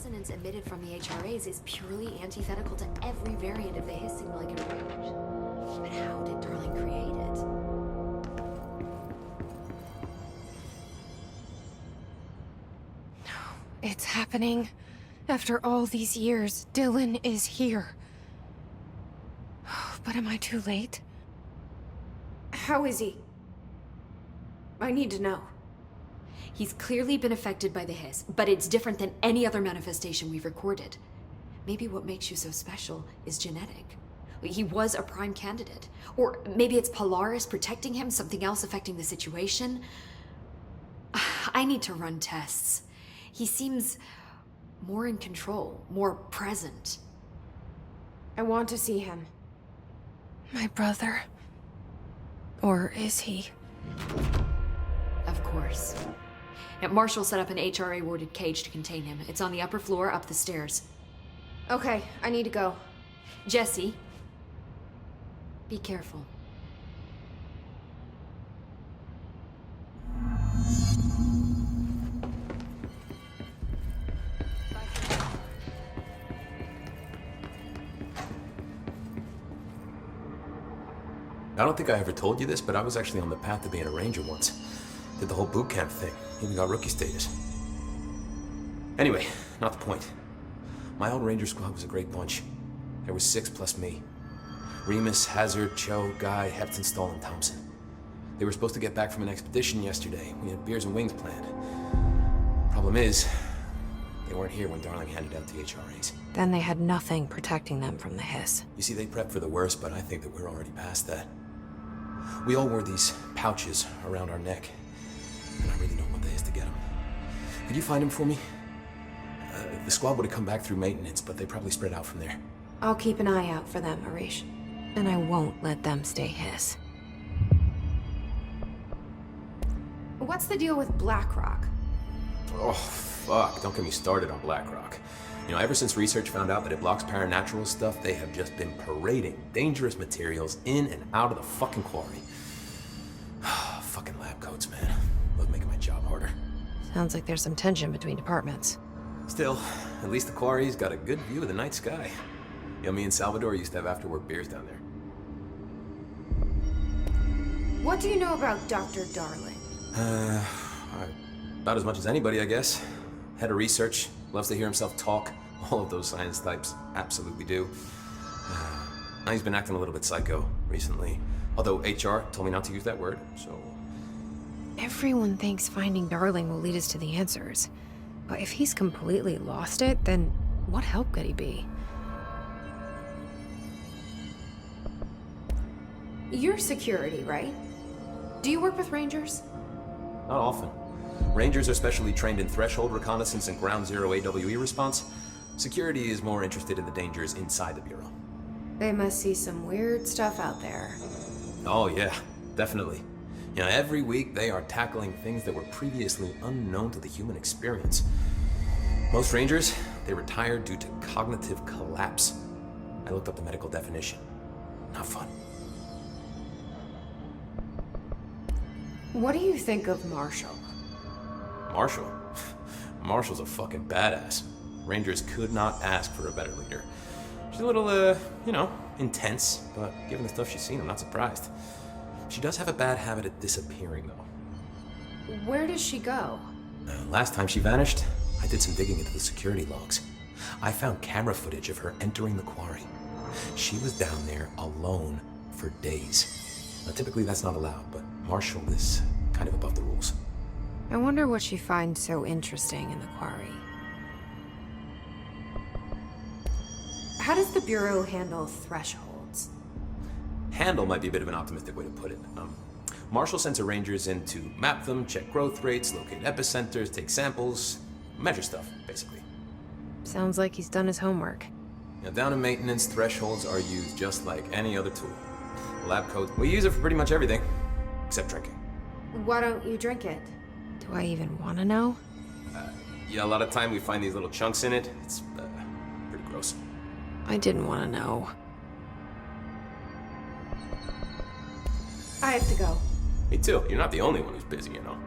resonance emitted from the HRAs is purely antithetical to every variant of the His signal I can range. But how did Darling create it? It's happening. After all these years, Dylan is here. But am I too late? How is he? I need to know. He's clearly been affected by the Hiss, but it's different than any other manifestation we've recorded. Maybe what makes you so special is genetic. He was a prime candidate. Or maybe it's Polaris protecting him, something else affecting the situation. I need to run tests. He seems more in control, more present. I want to see him. My brother. Or is he? Of course. Now, Marshall set up an HRA-warded cage to contain him. It's on the upper floor, up the stairs. Okay, I need to go. Jesse, be careful. I don't think I ever told you this, but I was actually on the path to being a ranger once. Did the whole boot camp thing. Even got rookie status. Anyway, not the point. My old ranger squad was a great bunch. There was 6 plus me. Remus, Hazard, Cho, Guy, Heptonstall, and Thompson. They were supposed to get back from an expedition yesterday. We had beers and wings planned. Problem is, they weren't here when Darling handed out the HRAs. Then they had nothing protecting them from the Hiss. You see, they prepped for the worst, but I think that we're already past that. We all wore these pouches around our neck. And I really don't want the Hiss to get them. Could you find them for me? The squad would have come back through maintenance, but they probably spread out from there. I'll keep an eye out for them, Arish. And I won't let them stay Hiss. What's the deal with BlackRock? Oh, fuck. Don't get me started on BlackRock. You know, ever since research found out that it blocks paranatural stuff, they have just been parading dangerous materials in and out of the fucking quarry. Fucking lab coats, man. Love making my job harder. Sounds like there's some tension between departments. Still, at least the quarry's got a good view of the night sky. You know, me and Salvador used to have after-work beers down there. What do you know about Dr. Darling? About as much as anybody, I guess. Head of research, loves to hear himself talk. All of those science types absolutely do. Now he's been acting a little bit psycho recently. Although HR told me not to use that word, so... Everyone thinks finding Darling will lead us to the answers. But if he's completely lost it, then what help could he be? You're security, right? Do you work with Rangers? Not often. Rangers are specially trained in threshold reconnaissance and ground zero AWE response. Security is more interested in the dangers inside the Bureau. They must see some weird stuff out there. Oh yeah, definitely. You know, every week they are tackling things that were previously unknown to the human experience. Most Rangers, they retire due to cognitive collapse. I looked up the medical definition. Not fun. What do you think of Marshall? Marshall? Marshall's a fucking badass. Rangers could not ask for a better leader. She's a little, you know, intense, but given the stuff she's seen, I'm not surprised. She does have a bad habit of disappearing, though. Where does she go? Last time she vanished, I did some digging into the security logs. I found camera footage of her entering the quarry. She was down there alone for days. Now, typically that's not allowed, but Marshall is kind of above the rules. I wonder what she finds so interesting in the quarry. How does the Bureau handle thresholds? Handle might be a bit of an optimistic way to put it. Marshall sends her rangers in to map them, check growth rates, locate epicenters, take samples, measure stuff, basically. Sounds like he's done his homework. Now, down in maintenance, thresholds are used just like any other tool. Lab coat, we use it for pretty much everything, except drinking. Why don't you drink it? Do I even want to know? Yeah, a lot of time we find these little chunks in it. It's pretty gross. I didn't want to know. I have to go. Me too. You're not the only one who's busy, you know.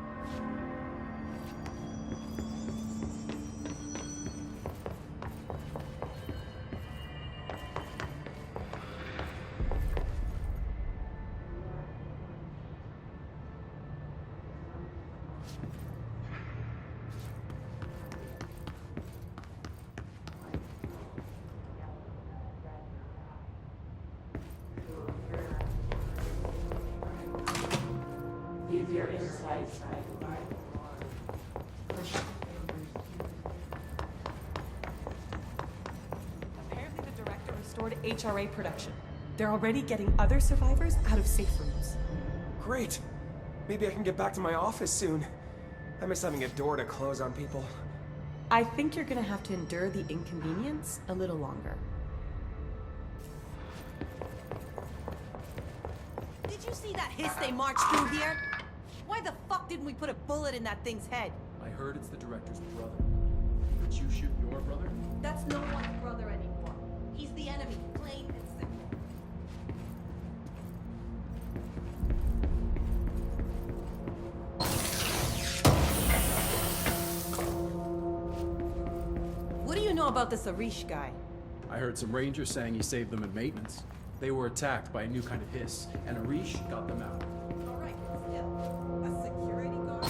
Apparently the director restored HRA production. They're already getting other survivors out of safe rooms. Great. Maybe I can get back to my office soon. I miss having a door to close on people. I think you're gonna have to endure the inconvenience a little longer. Did you see that hiss they marched through here? Why the fuck didn't we put a bullet in that thing's head? I heard it's the director's brother. Did you shoot your brother? That's no one's brother anymore. He's the enemy, plain and simple. What do you know about this Arish guy? I heard some rangers saying he saved them in maintenance. They were attacked by a new kind of hiss, and Arish got them out. All right, still, a security guard?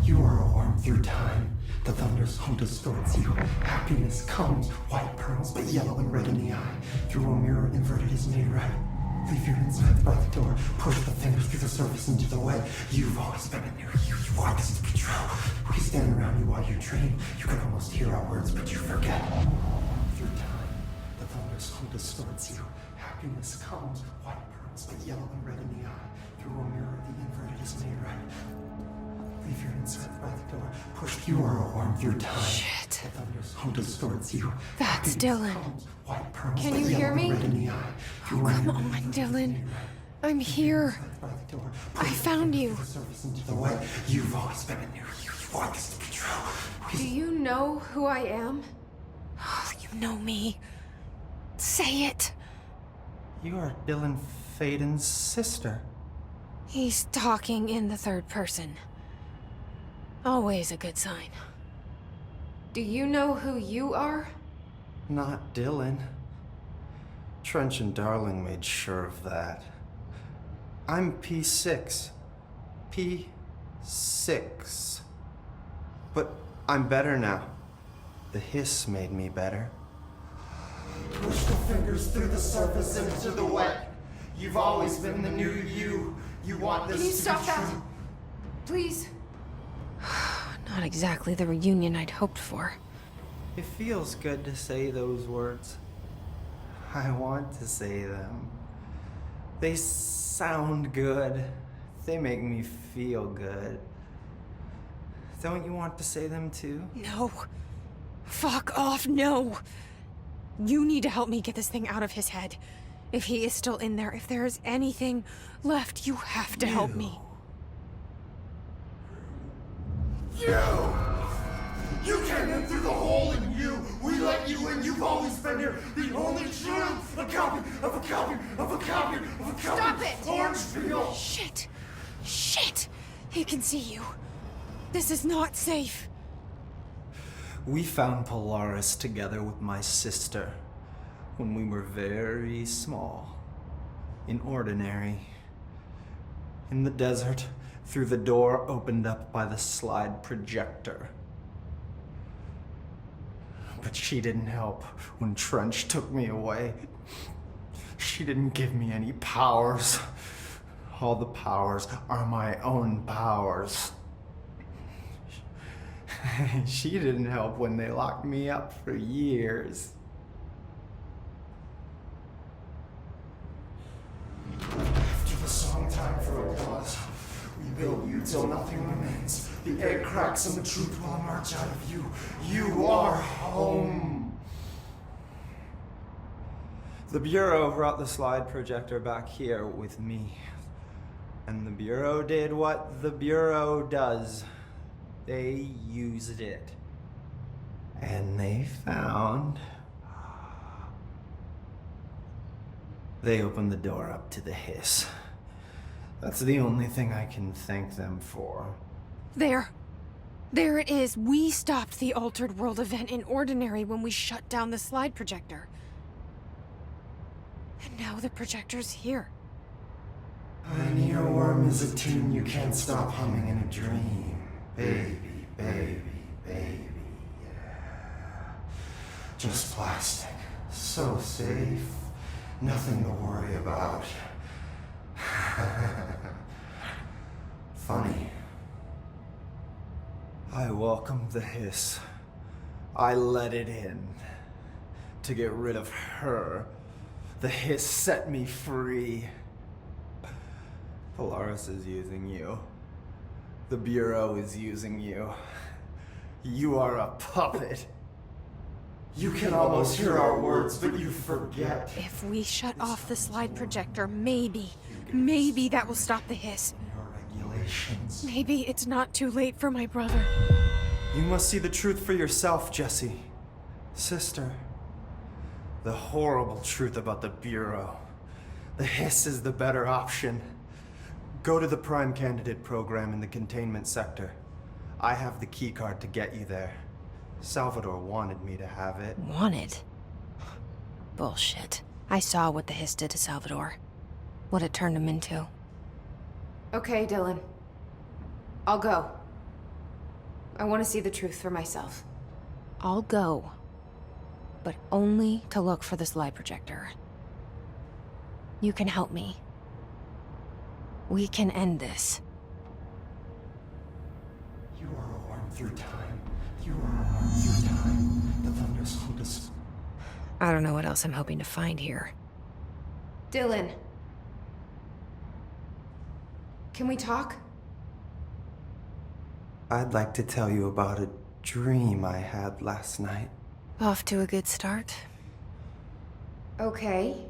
You are a worm through time. The thunder's home distorts you. Happiness comes, white pearls, but yellow and red in the eye. Through a mirror inverted is made right. Leave your insides by the door. Push the fingers through the surface into the way. You've always been in there. You want this to be true. We stand around you while you dream. You can almost hear our words, but you forget. Through time, the thunder's home distorts you. Happiness comes, white pearls, but yellow and red in the eye. Through a mirror, the inverted is made right. Leave your insides by the door. Push. You are a worm through time. Shit. The thunder's home distorts you. That's Dylan. White pearls, Can but you yellow hear and me? red in the eye. Oh, come on, Dylan. I'm here. I found you. You've always been in there. You want this to be true. Do you know who I am? Oh, you know me. Say it. You are Dylan Faden's sister. He's talking in the third person. Always a good sign. Do you know who you are? Not Dylan. Trench and Darling made sure of that. I'm P6. P6. But I'm better now. The hiss made me better. Push the fingers through the surface into the wet. You've always been the new you. You want this Can you to be stop that? true. Please? Not exactly the reunion I'd hoped for. It feels good to say those words. I want to say them. They sound good. They make me feel good. Don't you want to say them too? No. Fuck off, no. You need to help me get this thing out of his head. If he is still in there, if there is anything left, you have to help me. You came in through the hole in you. We let you in. You've always been here. The only truth. A copy of a copy of a copy of a copy. Stop it! Orange peel. Shit. Shit. He can see you. This is not safe. We found Polaris together with my sister when we were very small, in Ordinary, in the desert, through the door opened up by the slide projector. But she didn't help when Trench took me away. She didn't give me any powers. All the powers are my own powers. She didn't help when they locked me up for years. After the song time for applause, we build you till nothing remains. The egg cracks and the truth will emerge out of you. You are home. The Bureau brought the slide projector back here with me. And the Bureau did what the Bureau does. They used it. And they found... They opened the door up to the hiss. That's the only thing I can thank them for. There. There it is. We stopped the Altered World event in Ordinary when we shut down the slide projector. And now the projector's here. An earworm is a tune you can't stop humming in a dream. Baby, baby, baby, yeah. Just plastic. So safe. Nothing to worry about. Funny. I welcomed the hiss. I let it in. To get rid of her. The hiss set me free. Polaris is using you. The Bureau is using you. You are a puppet. You can almost hear our words, but you forget. If we shut off the slide projector, maybe that will stop the hiss. Your regulations. Maybe it's not too late for my brother. You must see the truth for yourself, Jesse. Sister. The horrible truth about the Bureau. The hiss is the better option. Go to the Prime Candidate program in the containment sector. I have the keycard to get you there. Salvador wanted me to have it. Wanted? Bullshit. I saw what the hiss did to Salvador. What it turned him into. Okay, Dylan. I'll go. I want to see the truth for myself. I'll go. But only to look for the slide projector. You can help me. We can end this. You are a worm through time. You are a worm through time. The thunders hold us. I don't know what else I'm hoping to find here. Dylan. Can we talk? I'd like to tell you about a dream I had last night. Off to a good start. Okay.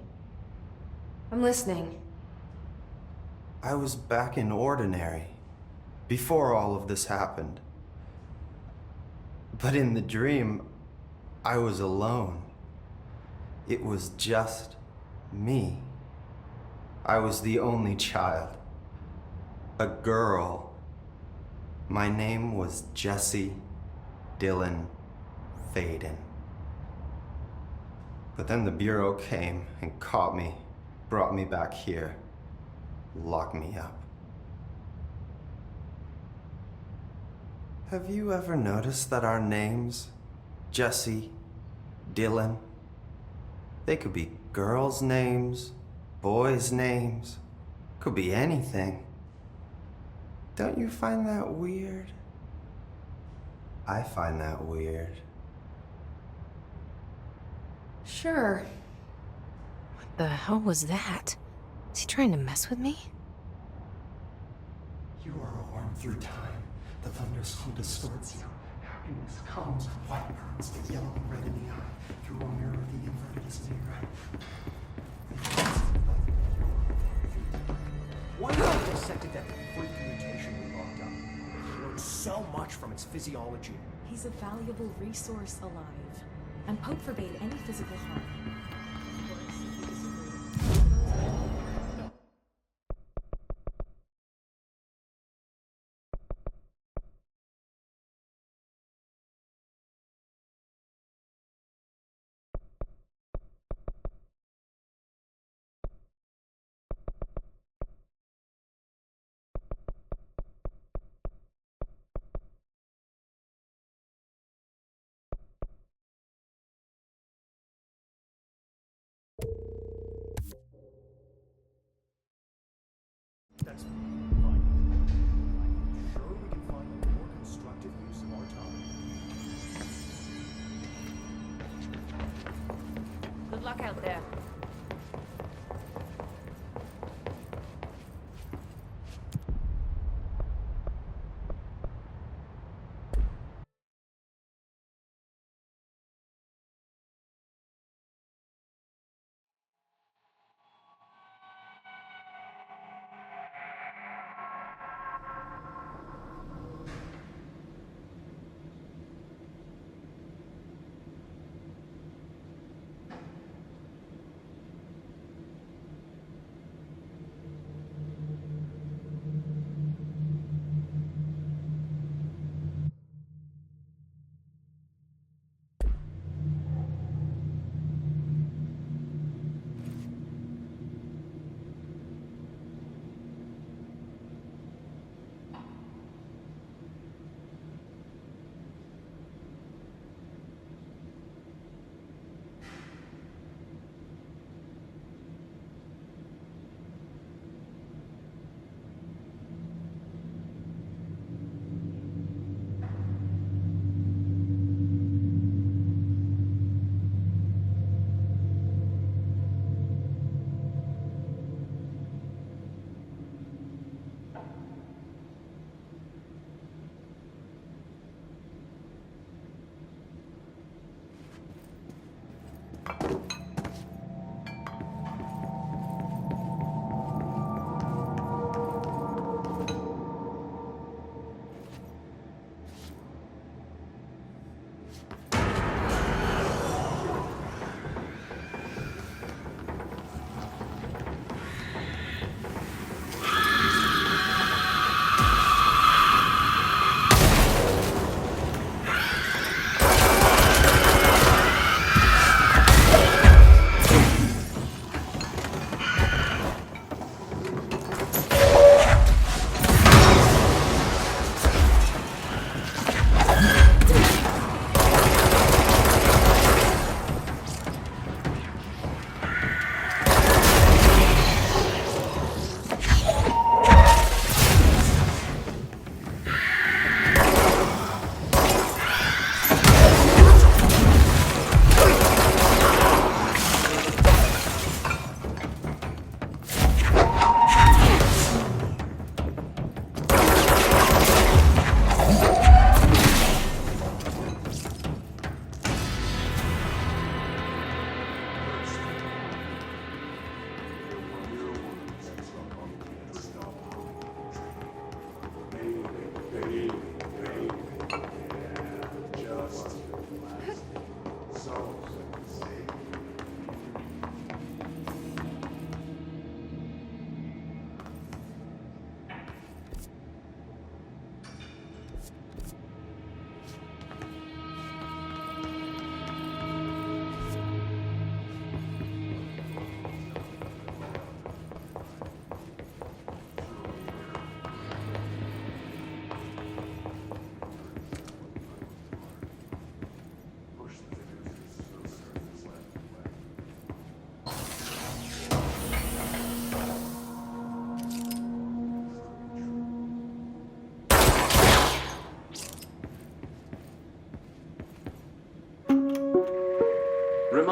I'm listening. I was back in Ordinary, before all of this happened. But in the dream, I was alone. It was just me. I was the only child. A girl. My name was Jesse Dylan Faden. But then the Bureau came and caught me, brought me back here, locked me up. Have you ever noticed that our names, Jesse, Dylan, they could be girls' names, boys' names, could be anything. Don't you find that weird? I find that weird. Sure. What the hell was that? Is he trying to mess with me? You are a worm through time. The thunderstorm distorts you. Happiness comes, white burns, but yellow and red in the eye. Through a mirror, the inverted is made right. Why did I dissected that freak mutation we locked up? I learned so much from its physiology. He's a valuable resource alive, and Pope forbade any physical harm. Of course, if you disagree. That's fine. I'm sure we can find a more constructive use of our time. Good luck out there.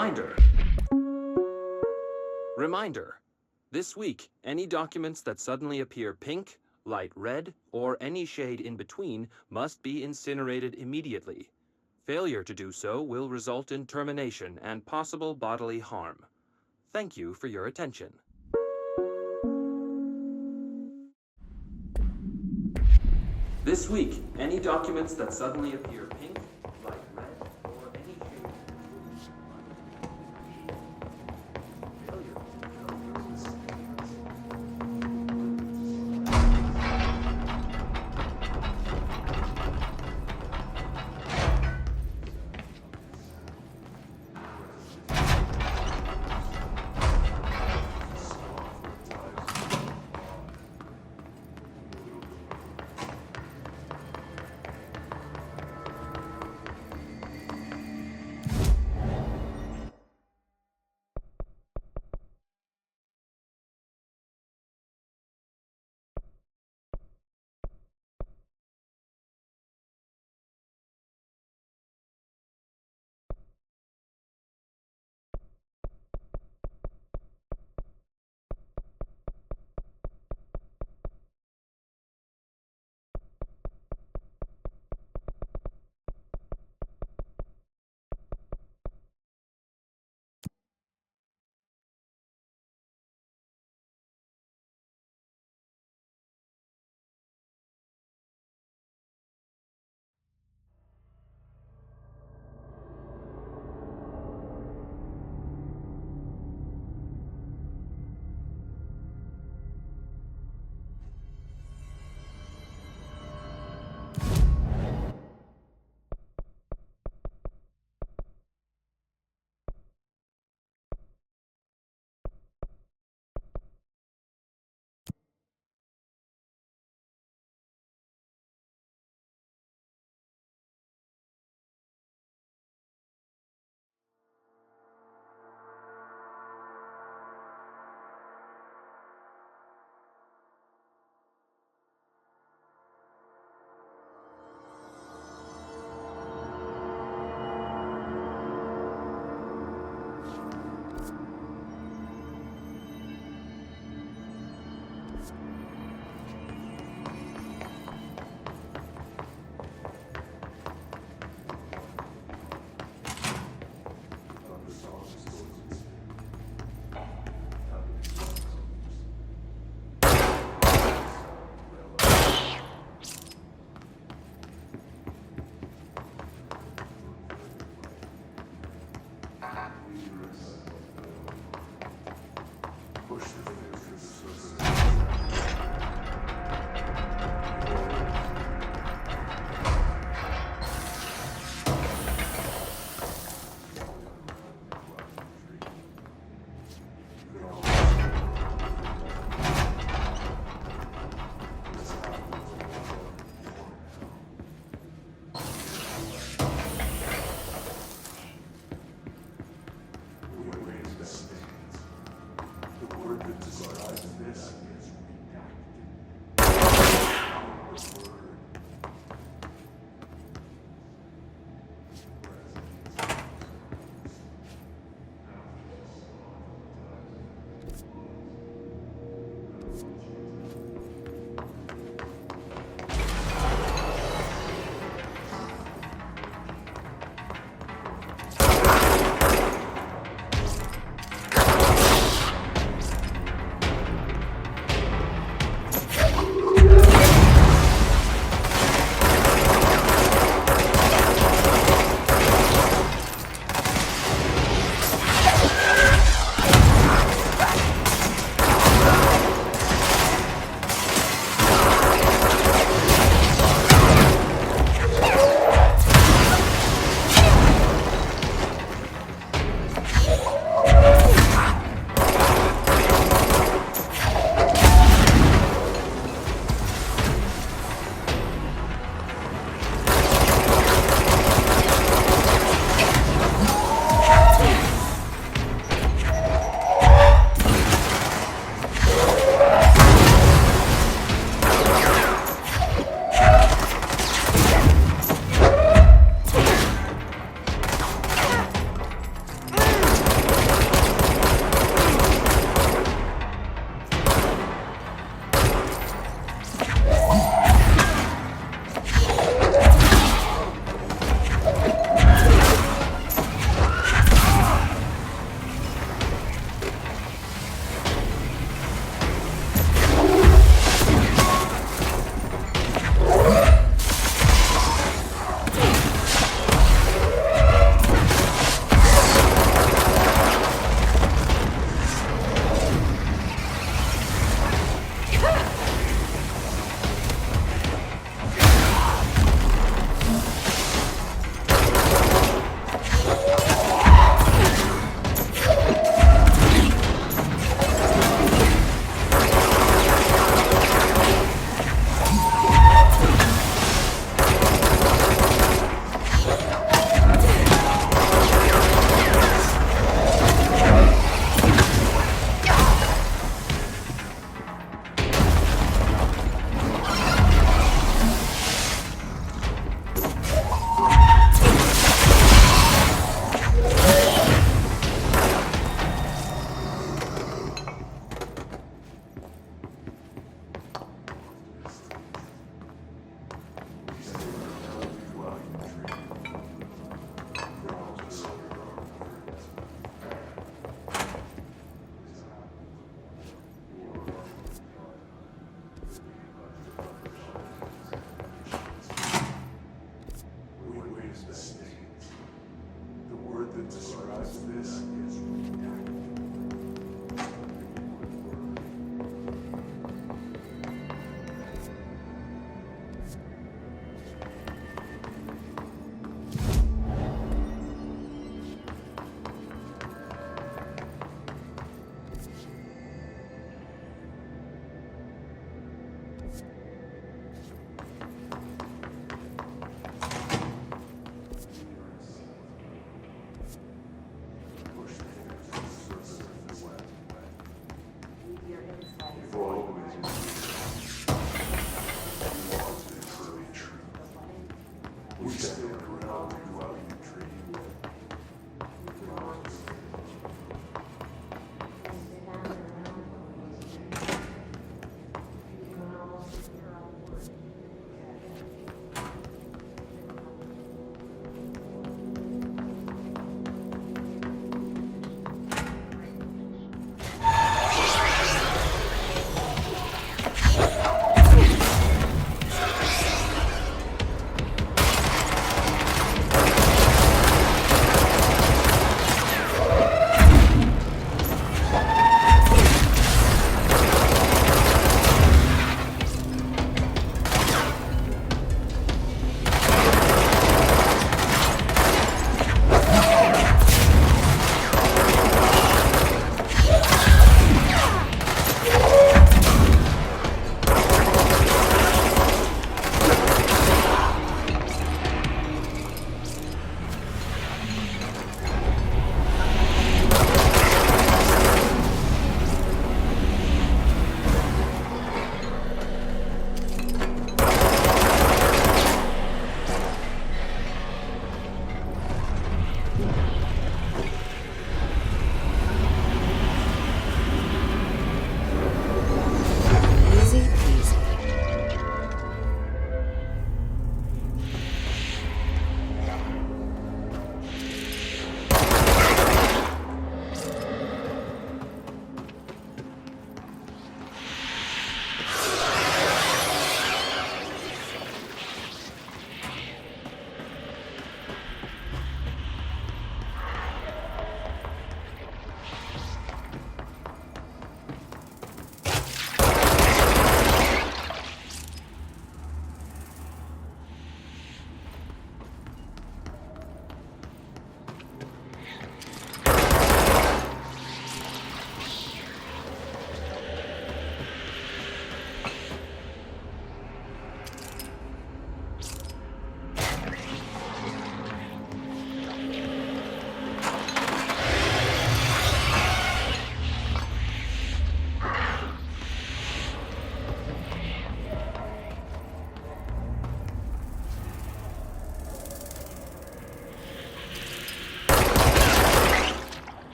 Reminder. Reminder. This week, any documents that suddenly appear pink, light red, or any shade in between must be incinerated immediately. Failure to do so will result in termination and possible bodily harm. Thank you for your attention. This week, any documents that suddenly appear pink, light red, or any shade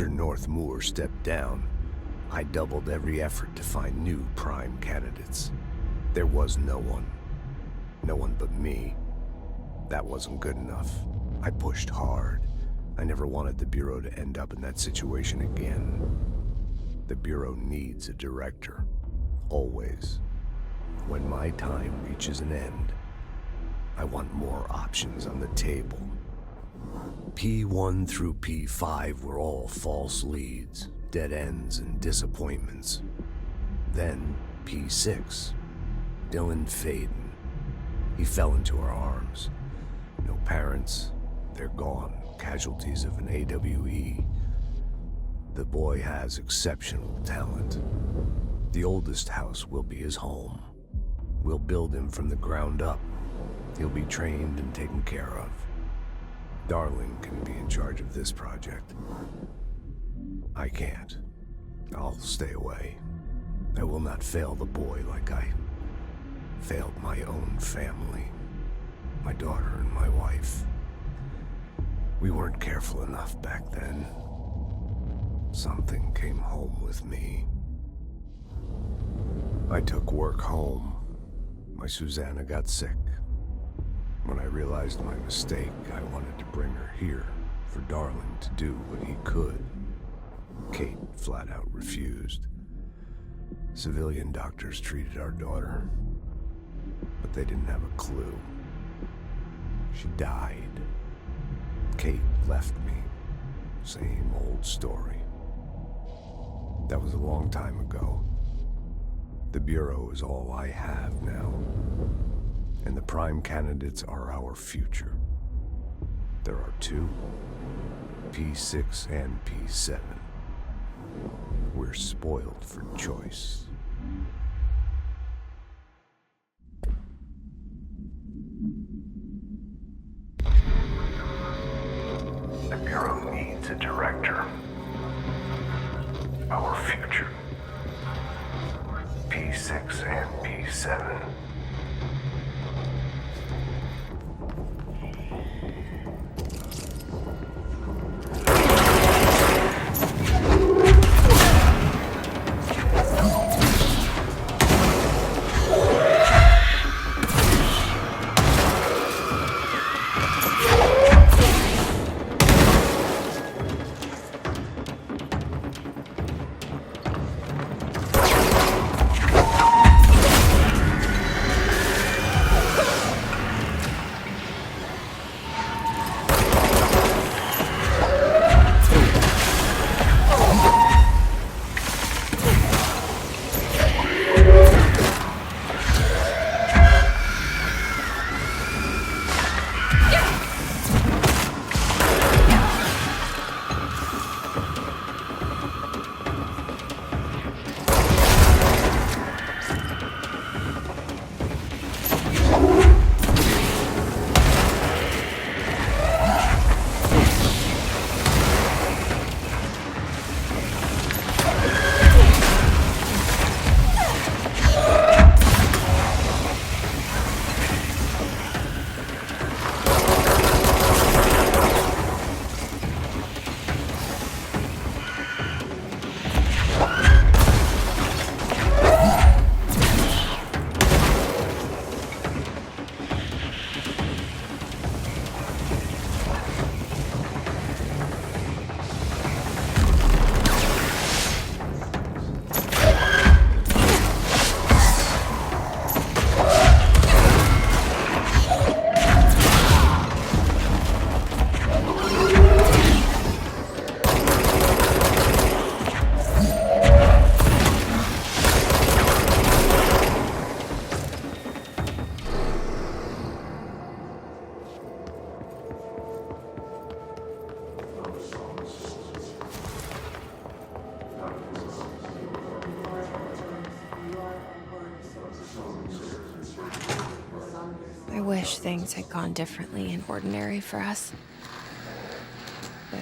After North Moore stepped down, I doubled every effort to find new prime candidates. There was no one. No one but me. That wasn't good enough. I pushed hard. I never wanted the Bureau to end up in that situation again. The Bureau needs a director. Always. When my time reaches an end, I want more options on the table. P1 through P5 were all false leads, dead ends, and disappointments. Then P6, Dylan Faden. He fell into our arms. No parents, they're gone, casualties of an AWE. The boy has exceptional talent. The oldest house will be his home. We'll build him from the ground up. He'll be trained and taken care of. Darling can be in charge of this project. I can't. I'll stay away. I will not fail the boy like I failed my own family. My daughter and my wife. We weren't careful enough back then. Something came home with me. I took work home. My Susanna got sick. When I realized my mistake, I wanted to bring her here for Darling to do what he could. Kate flat out refused. Civilian doctors treated our daughter, but they didn't have a clue. She died. Kate left me. Same old story. That was a long time ago. The Bureau is all I have now. And the prime candidates are our future. There are two, P6 and P7. We're spoiled for choice. The Bureau needs a director. Our future. P6 and P7. I wish things had gone differently and ordinary for us. But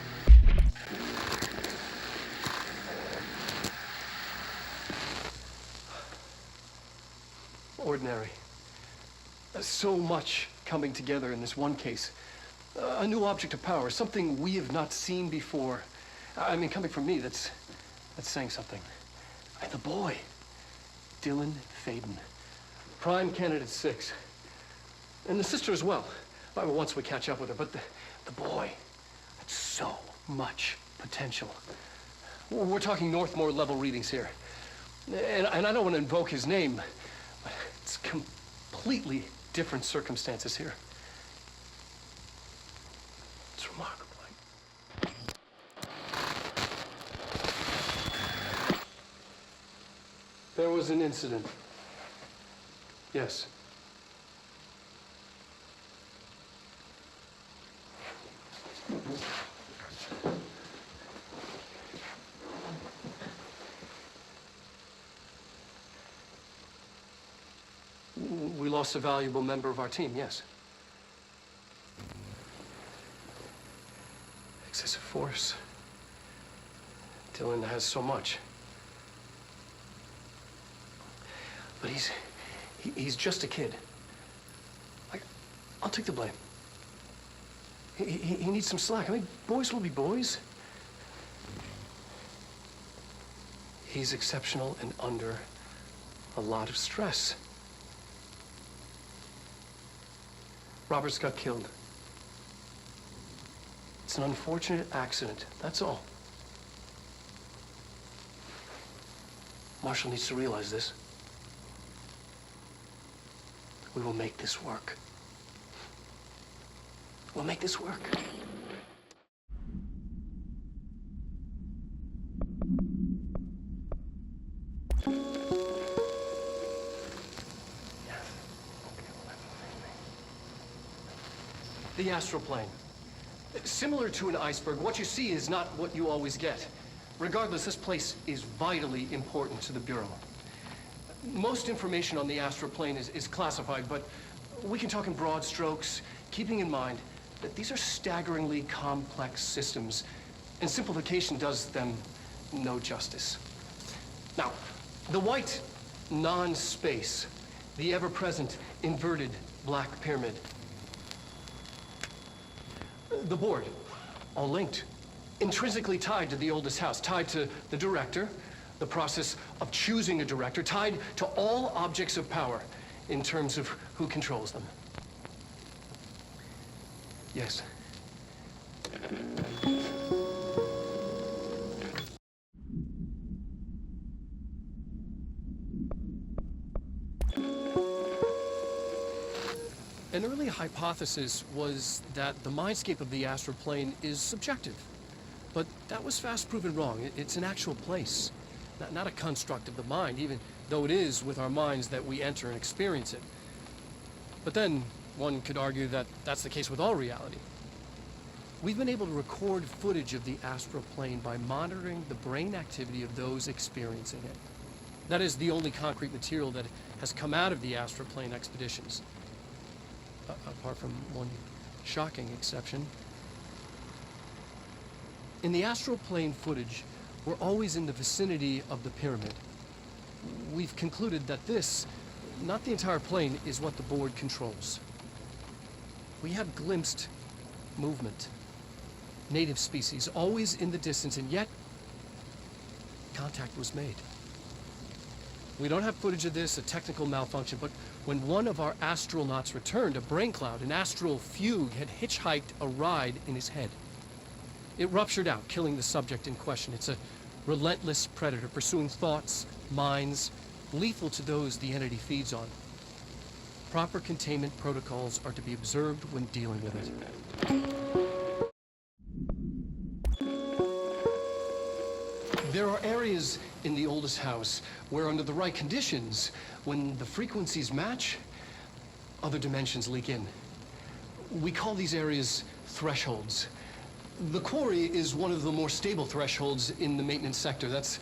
ordinary. So much coming together in this one case. A new object of power, something we have not seen before. I mean, coming from me, that's saying something. And the boy, Dylan Faden, prime candidate 6. And the sister as well. Well, once we catch up with her, but the boy, that's so much potential. We're talking Northmore level readings here. And I don't want to invoke his name, but it's completely different circumstances here. It's remarkable. There was an incident. Yes. We lost a valuable member of our team, yes. Excessive force. Dylan has so much. But he's just a kid. I'll take the blame. He needs some slack. I mean, boys will be boys. He's exceptional and under a lot of stress. Roberts got killed. It's an unfortunate accident, that's all. Marshall needs to realize this. We will make this work. We'll make this work. The astral plane. Similar to an iceberg, what you see is not what you always get. Regardless, this place is vitally important to the Bureau. Most information on the astral plane is classified, but we can talk in broad strokes, keeping in mind that these are staggeringly complex systems, and simplification does them no justice. Now, the white non-space, the ever-present inverted black pyramid, the board, all linked, intrinsically tied to the oldest house, tied to the director, the process of choosing a director, tied to all objects of power in terms of who controls them. Yes. An early hypothesis was that the mindscape of the astral plane is subjective. But that was fast proven wrong. It's an actual place, not a construct of the mind, even though it is with our minds that we enter and experience it. But then one could argue that that's the case with all reality. We've been able to record footage of the astral plane by monitoring the brain activity of those experiencing it. That is the only concrete material that has come out of the astral plane expeditions. Apart from one shocking exception. In the astral plane footage, we're always in the vicinity of the pyramid. We've concluded that this, not the entire plane, is what the board controls. We have glimpsed movement, native species, always in the distance, and yet contact was made. We don't have footage of this, a technical malfunction, but when one of our astronauts returned, a brain cloud, an astral fugue, had hitchhiked a ride in his head. It ruptured out, killing the subject in question. It's a relentless predator pursuing thoughts, minds, lethal to those the entity feeds on. Proper containment protocols are to be observed when dealing with it. There are areas in the oldest house where, under the right conditions, when the frequencies match, other dimensions leak in. We call these areas thresholds. The quarry is one of the more stable thresholds in the maintenance sector. That's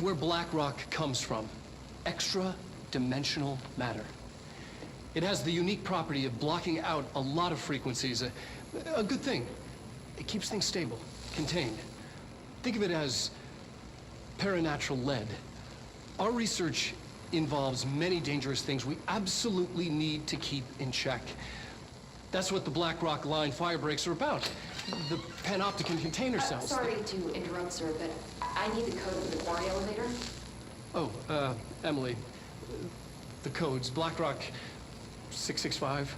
where black rock comes from. Extra-dimensional matter. It has the unique property of blocking out a lot of frequencies. A good thing. It keeps things stable, contained. Think of it as paranatural lead. Our research involves many dangerous things we absolutely need to keep in check. That's what the Black Rock Line fire breaks are about. The panopticon container cells. Sorry to interrupt, sir, but I need the code for the quarry elevator. Oh, Emily. The codes. Blackrock 665.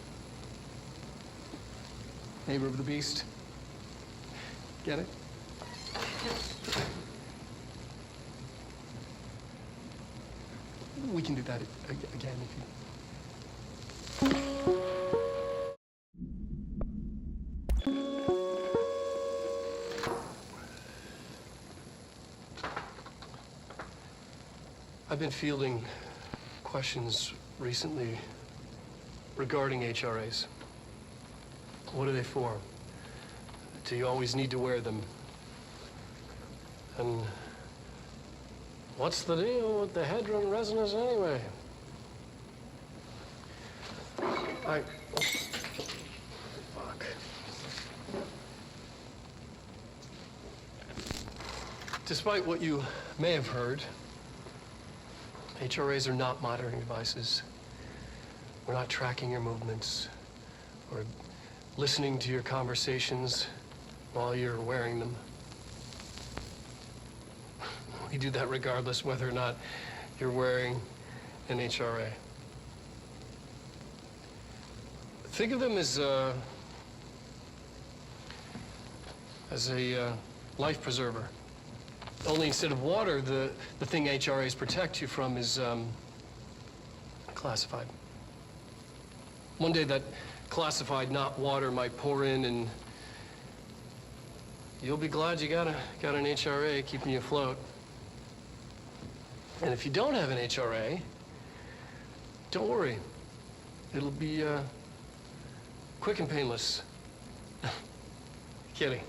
Neighbor of the Beast. Get it? We can do that again if you... I've been fielding questions recently regarding HRAs. What are they for? Do you always need to wear them? And what's the deal with the Hadron resonance anyway? Fuck. Despite what you may have heard, HRAs are not monitoring devices. We're not tracking your movements or listening to your conversations while you're wearing them. We do that regardless whether or not you're wearing an HRA. Think of them as a life preserver. Only instead of water, the thing HRAs protect you from is classified. One day that classified, not water, might pour in, and you'll be glad you got an HRA keeping you afloat. And if you don't have an HRA, don't worry. It'll be quick and painless. Kidding.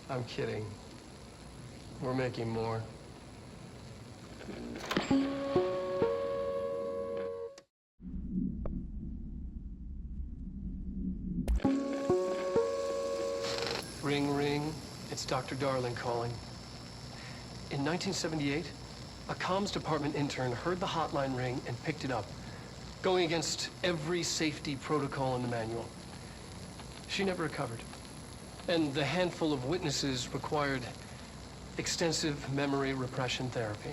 I'm kidding. We're making more. Ring, ring. It's Dr. Darling calling. In 1978, a comms department intern heard the hotline ring and picked it up, going against every safety protocol in the manual. She never recovered. And the handful of witnesses required extensive memory repression therapy.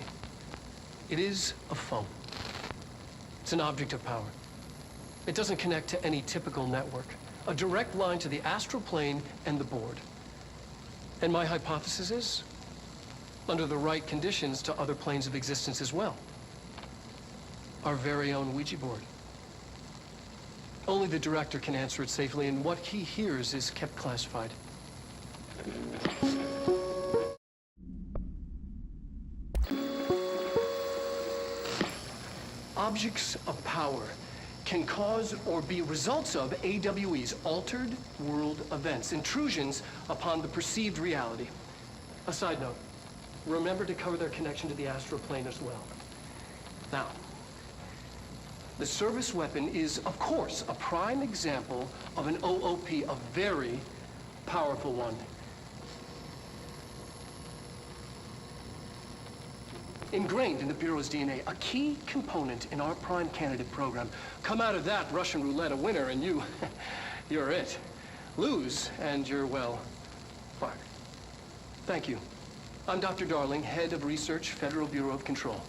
It is a phone. It's an object of power. It doesn't connect to any typical network. A direct line to the astral plane and the board. And my hypothesis is, under the right conditions, to other planes of existence as well. Our very own Ouija board. Only the director can answer it safely, and what he hears is kept classified. Objects of power can cause or be results of AWE's, altered world events, intrusions upon the perceived reality. A side note, remember to cover their connection to the astral plane as well. Now, the service weapon is, of course, a prime example of an OOP, a very powerful one. Ingrained in the Bureau's DNA, a key component in our prime candidate program. Come out of that Russian roulette a winner and you're it. Lose and you're, well, fired. Thank you. I'm Dr. Darling, head of research, Federal Bureau of Control.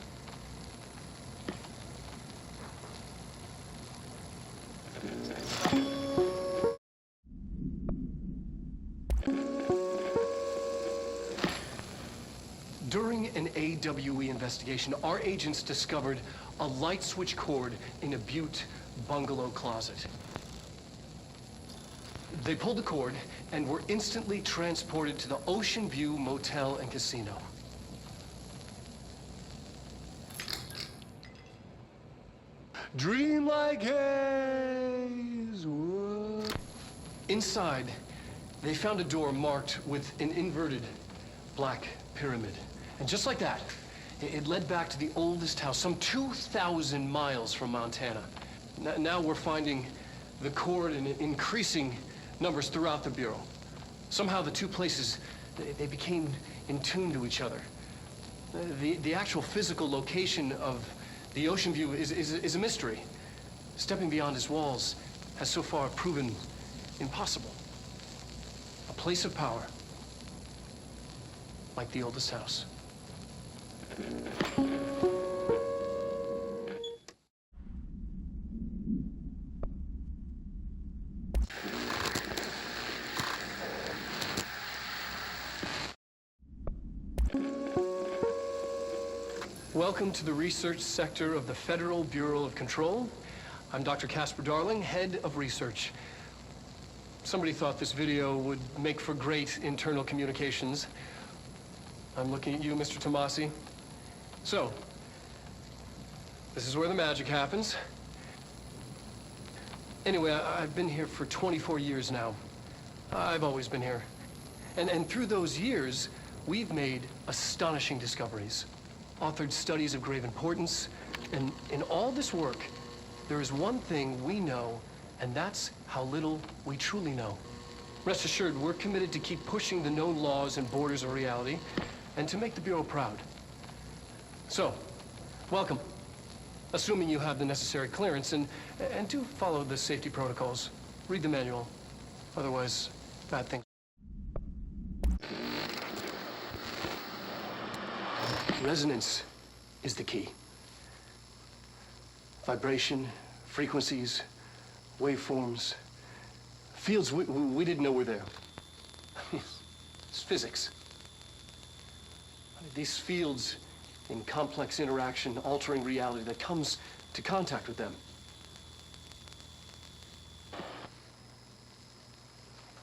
During an AWE investigation, our agents discovered a light switch cord in a Butte bungalow closet. They pulled the cord and were instantly transported to the Ocean View Motel and Casino. Dream like haze. Whoa. Inside, they found a door marked with an inverted black pyramid. And just like that, it led back to the oldest house, some 2,000 miles from Montana. Now we're finding the cord in increasing numbers throughout the Bureau. Somehow the two places, they became in tune to each other. The actual physical location of the Ocean View is a mystery. Stepping beyond its walls has so far proven impossible. place of power. Like the oldest house. Welcome to the research sector of the Federal Bureau of Control. I'm Dr. Casper Darling, head of research. Somebody thought this video would make for great internal communications. I'm looking at you, Mr. Tomasi. So, this is where the magic happens. Anyway, I've been here for 24 years now. I've always been here. And through those years, we've made astonishing discoveries, authored studies of grave importance, and in all this work, there is one thing we know, and that's how little we truly know. Rest assured, we're committed to keep pushing the known laws and borders of reality, and to make the Bureau proud. So, welcome. Assuming you have the necessary clearance, and do follow the safety protocols. Read the manual. Otherwise, bad things. Resonance is the key. Vibration, frequencies, waveforms, fields we didn't know were there. It's physics. These fields in complex interaction, altering reality that comes to contact with them.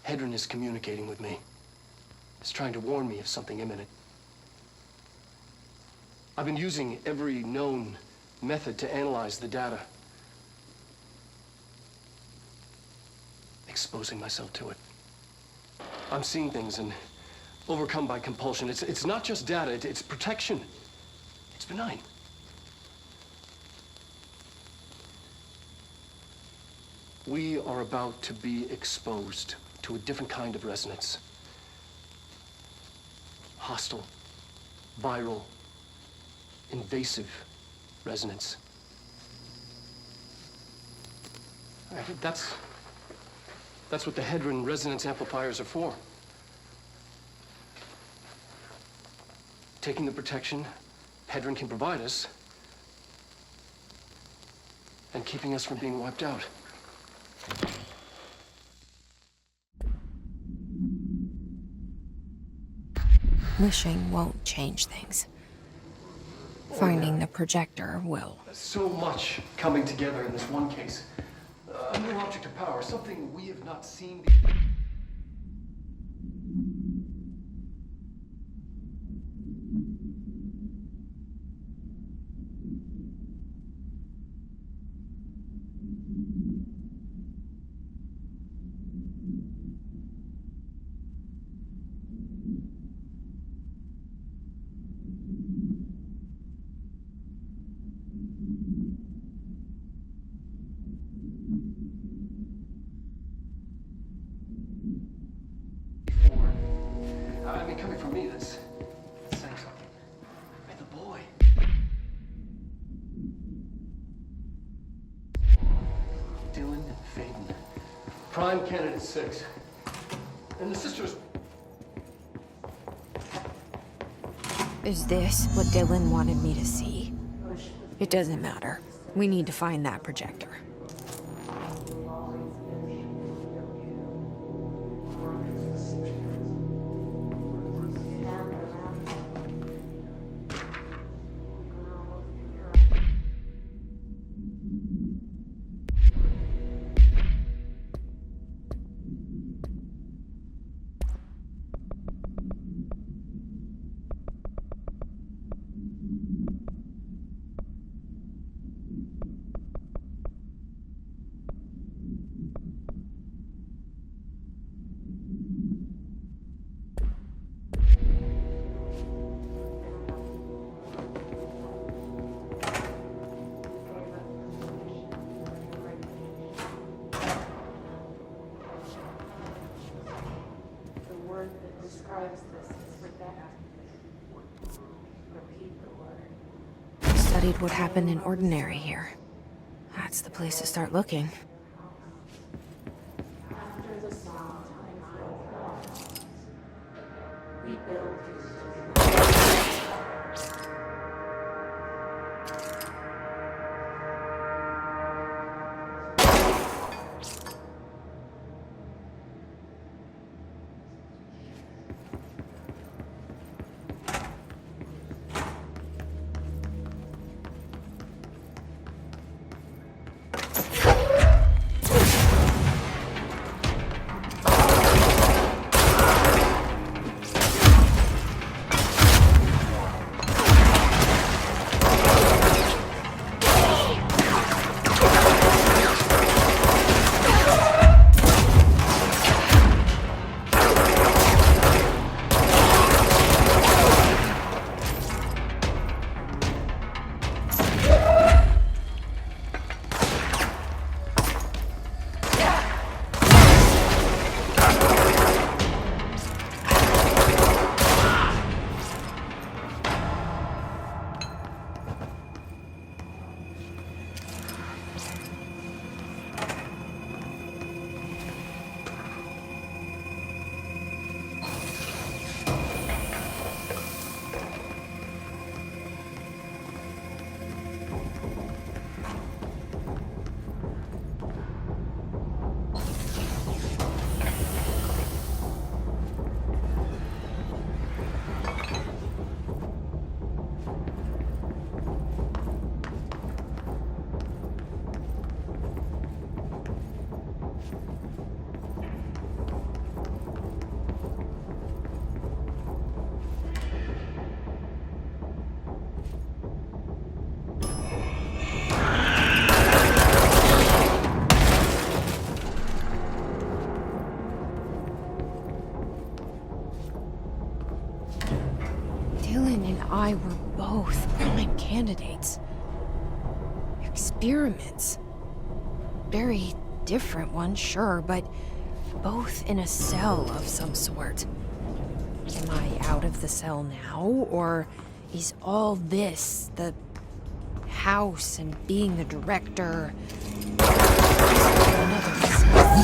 Hedron is communicating with me. He's trying to warn me of something imminent. I've been using every known method to analyze the data. Exposing myself to it. I'm seeing things and overcome by compulsion. It's not just data, it's protection. It's benign. We are about to be exposed to a different kind of resonance. Hostile, viral, invasive resonance. That's what the Hedron resonance amplifiers are for. Taking the protection Hedron can provide us and keeping us from being wiped out. Wishing won't change things. Finding the projector will. So much coming together in this one case. A new object of power, something we have not seen before. I mean, coming from me, that's saying something. Hey, the boy. Dylan and Faden. Prime candidate 6. And the sisters. Is this what Dylan wanted me to see? It doesn't matter. We need to find that projector. Studied what happened in Ordinary here. That's the place to start looking. Dylan and I were both prime candidates. Experiments. Very different ones, sure, but both in a cell of some sort. Am I out of the cell now, or is all this, the house and being the director, another cell?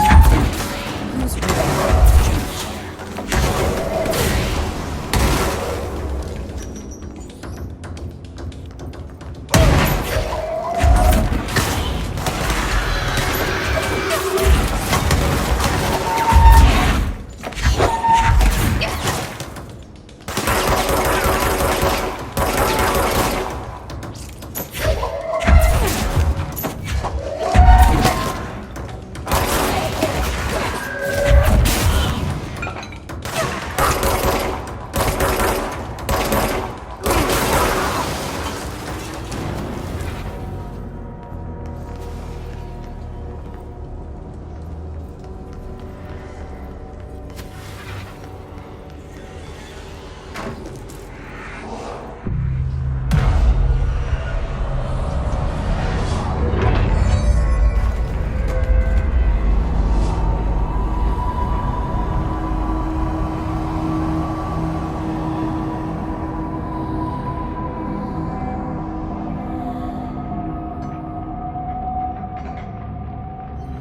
Who's really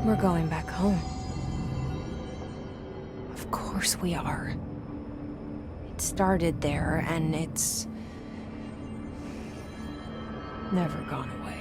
We're going back home. Of course we are. It started there, and it's never gone away.